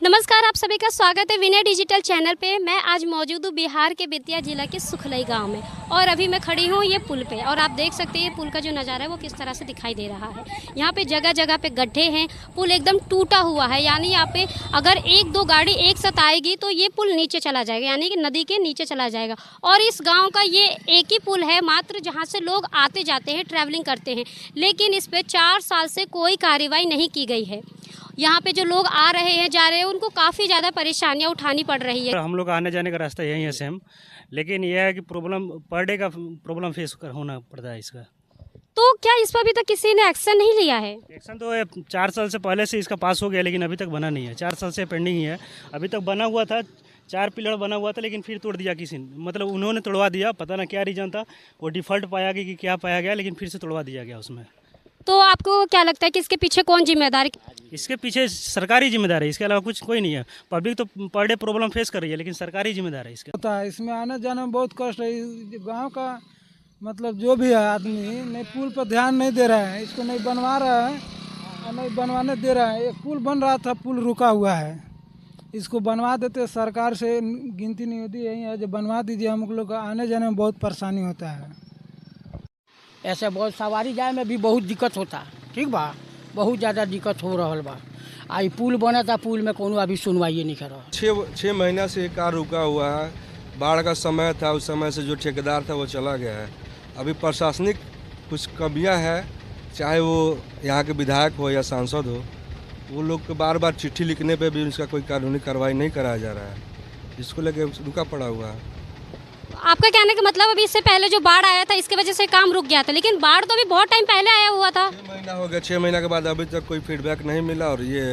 नमस्कार, आप सभी का स्वागत है विनय डिजिटल चैनल पे। मैं आज मौजूद हूँ बिहार के बेतिया जिला के सुखलई गांव में और अभी मैं खड़ी हूँ ये पुल पे और आप देख सकते हैं ये पुल का जो नज़ारा है वो किस तरह से दिखाई दे रहा है। यहाँ पे जगह जगह पे गड्ढे हैं, पुल एकदम टूटा हुआ है, यानी यहाँ पे अगर एक दो गाड़ी एक साथ आएगी तो ये पुल नीचे चला जाएगा, यानी कि नदी के नीचे चला जाएगा। और इस गाँव का ये एक ही पुल है मात्र जहाँ से लोग आते जाते हैं, ट्रैवलिंग करते हैं, लेकिन इस पर 4 साल से कोई कार्रवाई नहीं की गई है। यहाँ पे जो लोग आ रहे हैं जा रहे हैं उनको काफ़ी ज़्यादा परेशानियाँ उठानी पड़ रही है। हम लोग आने जाने का रास्ता यही है सेम, लेकिन यह है कि प्रॉब्लम पर डे का प्रॉब्लम फेस होना पड़ता है इसका। तो क्या इस पर अभी तक किसी ने एक्शन नहीं लिया है? एक्शन तो 4 साल से पहले से इसका पास हो गया, लेकिन अभी तक बना नहीं है। 4 साल से पेंडिंग ही है। अभी तक बना हुआ था, 4 पिलर बना हुआ था, लेकिन फिर तोड़ दिया किसी ने, मतलब उन्होंने तोड़वा दिया। पता ना क्या रीज़न था, वो डिफ़ॉल्ट पाया गया कि क्या पाया गया, लेकिन फिर से तोड़वा दिया गया उसमें। तो आपको क्या लगता है कि इसके पीछे कौन जिम्मेदार है? इसके पीछे सरकारी जिम्मेदार है, इसके अलावा कुछ कोई नहीं है। पब्लिक तो पर डे प्रॉब्लम फेस कर रही है, लेकिन सरकारी जिम्मेदार है इसके। होता है इसमें आने जाने में बहुत कष्ट है। गांव का मतलब जो भी है आदमी नहीं पुल पर ध्यान नहीं दे रहा है, इसको नहीं बनवा रहा है और नहीं बनवाने दे रहा है। एक पुल बन रहा था, पुल रुका हुआ है, इसको बनवा देते। सरकार से गिनती नहीं होती यही है जो बनवा दीजिए, हम लोग का आने जाने में बहुत परेशानी होता है। ऐसे बहुत सवारी जाए में भी बहुत दिक्कत होता, ठीक बा, बहुत ज़्यादा दिक्कत हो रहा बा। आई पुल बना था, पुल में कोनो अभी सुनवाई नहीं कर रहा। 6 महीना से कार रुका हुआ है। बाढ़ का समय था, उस समय से जो ठेकेदार था वो चला गया है। अभी प्रशासनिक कुछ कमियां है, चाहे वो यहाँ के विधायक हो या सांसद हो, वो लोग को बार बार चिट्ठी लिखने पे भी उसका कोई कानूनी कार्रवाई नहीं कराया जा रहा है, जिसको लेके रुका पड़ा हुआ है। आपका कहने का मतलब अभी इससे पहले जो बाढ़ आया था इसके वजह से काम रुक गया था, लेकिन बाढ़ तो अभी बहुत टाइम पहले आया हुआ था। 6 महीना हो गया, 6 महीना के बाद अभी तक कोई फीडबैक नहीं मिला। और ये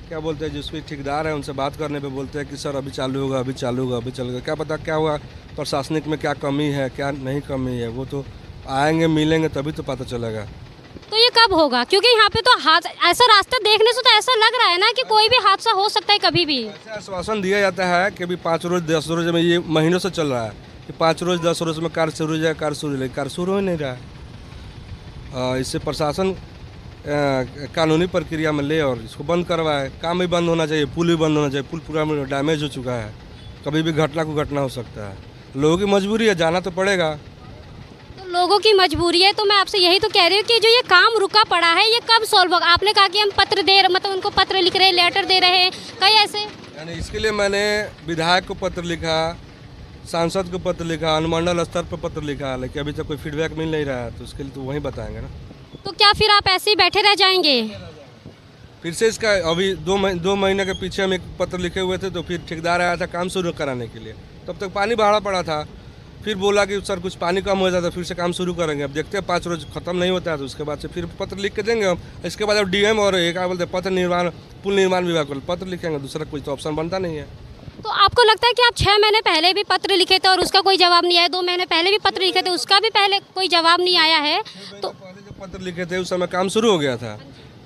क्या बोलते हैं, जिसके ठेकेदार है उनसे बात करने पे बोलते हैं कि सर अभी चालू होगा, अभी चालू होगा, अभी चलेगा। क्या पता क्या हुआ, प्रशासनिक में क्या कमी है, क्या नहीं कमी है, वो तो आएंगे मिलेंगे तभी तो पता चलेगा। तो ये कब होगा? क्योंकि यहाँ पे तो ऐसा रास्ता देखने से तो ऐसा लग रहा है ना कि कोई भी हादसा हो सकता है कभी भी। ऐसे आश्वासन दिया जाता है कि अभी 5 रोज 10 रोज में, ये महीनों से चल रहा है कि 5 रोज 10 रोज में कार शुरू हो जाए, कार शुरू हो, कार शुरू हो नहीं रहा है। इससे प्रशासन कानूनी प्रक्रिया में ले और इसको बंद करवाए। काम भी बंद होना चाहिए, पुल भी बंद होना चाहिए। पुल पूरा डैमेज हो चुका है, कभी भी घटना को घटना हो सकता है। लोगों की मजबूरी है, जाना तो पड़ेगा। तो लोगों की मजबूरी है, तो मैं आपसे यही तो कह रही हूँ कि जो ये काम रुका पड़ा है ये कब सॉल्व होगा? आपने कहा कि हम पत्र दे रहे, मतलब उनको पत्र लिख रहे हैं, लेटर दे रहे हैं, कई ऐसे। यानी इसके लिए मैंने विधायक को पत्र लिखा, सांसद को पत्र लिखा, अनुमंडल स्तर पर पत्र लिखा, लेकिन अभी तक कोई फीडबैक मिल नहीं रहा है। तो उसके लिए तो वहीं बताएंगे ना। तो क्या फिर आप ऐसे ही बैठे रह जाएंगे? फिर से इसका अभी 2 महीने के पीछे हम एक पत्र लिखे हुए थे, तो फिर ठेकेदार आया था काम शुरू कराने के लिए। तब तक पानी बढ़ा पड़ा था, फिर बोला कि सर कुछ पानी कम हो जाता है, फिर से काम शुरू करेंगे। अब देखते हैं 5 रोज खत्म नहीं होता है तो उसके बाद से फिर पत्र लिख के देंगे हम। इसके बाद अब डीएम और क्या बोलते हैं पत्र निर्माण, पुल निर्माण विभाग को पत्र लिखेंगे, दूसरा कोई तो ऑप्शन बनता नहीं है। तो आपको लगता है कि आप 6 महीने पहले भी पत्र लिखे थे और उसका कोई जवाब नहीं आया, 2 महीने पहले भी पत्र लिखे थे उसका भी पहले कोई जवाब नहीं आया है? तो पहले जो पत्र लिखे थे उस समय काम शुरू हो गया था,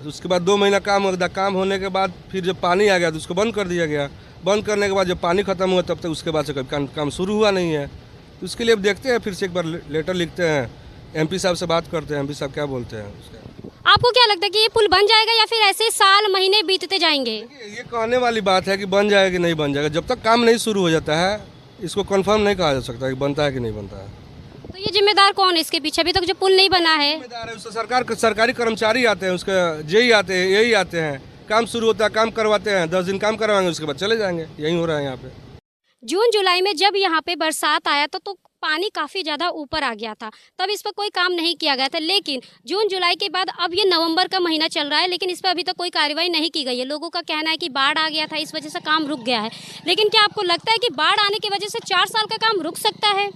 उसके बाद 2 महीना काम होने के बाद फिर जब पानी आ गया तो उसको बंद कर दिया गया। बंद करने के बाद जब पानी खत्म हुआ तब तक उसके बाद से कभी काम शुरू हुआ नहीं है। तो उसके लिए अब देखते हैं, फिर से एक बार लेटर लिखते हैं, एमपी साहब से बात करते हैं, एमपी साहब क्या बोलते हैं उसका। आपको क्या लगता है कि ये पुल बन जाएगा या फिर ऐसे साल महीने बीतते जाएंगे? ये कहने वाली बात है कि बन जाएगा कि नहीं बन जाएगा। जब तक काम नहीं शुरू हो जाता है इसको कंफर्म नहीं कहा जा सकता कि बनता है कि नहीं बनता है। तो ये जिम्मेदार कौन है इसके पीछे? अभी तक जो पुल नहीं बना है, जिम्मेदार है उसका सरकारी कर्मचारी आते हैं, उसके जेई आते हैं, यही आते हैं, काम शुरू होता है, काम करवाते हैं, 10 दिन काम करवाएंगे, उसके बाद चले जाएंगे। यही हो रहा है यहाँ पे। जून जुलाई में जब यहाँ पे बरसात आया तो पानी काफ़ी ज़्यादा ऊपर आ गया था, तब इस पर कोई काम नहीं किया गया था। लेकिन जून जुलाई के बाद अब ये नवंबर का महीना चल रहा है, लेकिन इस पर अभी तक कोई कार्रवाई नहीं की गई है। लोगों का कहना है कि बाढ़ आ गया था, इस वजह से काम रुक गया है। लेकिन क्या आपको लगता है कि बाढ़ आने की वजह से 4 साल का काम रुक सकता है?